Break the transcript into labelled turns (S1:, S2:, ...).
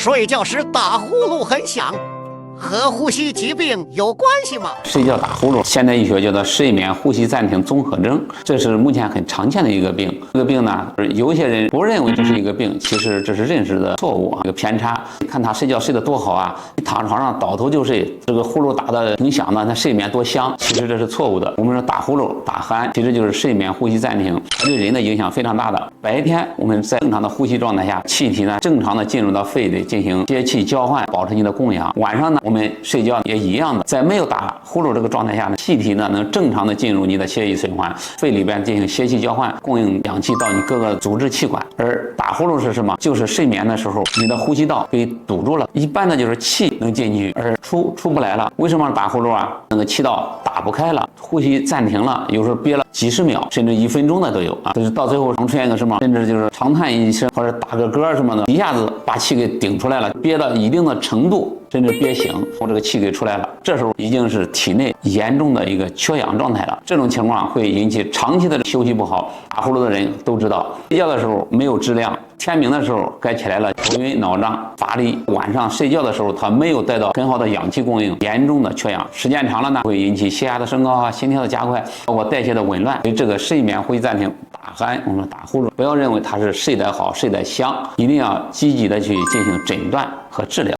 S1: 睡觉时打呼噜很响，和呼吸疾病有关系吗？
S2: 睡觉打呼噜，现代医学叫做睡眠呼吸暂停综合症，这是目前很常见的一个病。这个病呢，有些人不认为这是一个病，其实这是认识的错误，一个偏差。看他睡觉睡得多好啊，一躺床上倒头就睡，这个呼噜打得挺响的，那睡眠多香，其实这是错误的。我们说打呼噜、打鼾，其实就是睡眠呼吸暂停，它对人的影响非常大的。白天我们在正常的呼吸状态下，气体呢正常的进入到肺里进行接气交换，保持你的供氧。晚上呢，我们睡觉也一样的，在没有打呼噜这个状态下呢，气体呢能正常的进入你的血液循环，肺里边进行血气交换，供应氧气到你各个组织气管。而打呼噜是什么？就是睡眠的时候，你的呼吸道被堵住了。一般的就是气能进去，而出不来了。为什么打呼噜啊？那个气道打不开了，呼吸暂停了，有时候憋了几十秒，甚至1分钟的都有啊。就是到最后能出现一个什么，甚至就是长叹一声或者打个嗝什么的，一下子把气给顶出来了，憋到一定的程度。甚至憋醒，从这个气给出来了，这时候已经是体内严重的一个缺氧状态了。这种情况会引起长期的休息不好。打呼噜的人都知道，睡觉的时候没有质量，天明的时候该起来了，头晕脑胀乏力。晚上睡觉的时候，他没有得到很好的氧气供应，严重的缺氧，时间长了呢，会引起血压的升高啊，心跳的加快，包括代谢的紊乱。所以这个睡眠呼吸暂停、打鼾，我们说打呼噜，不要认为它是睡得好、睡得香，一定要积极的去进行诊断和治疗。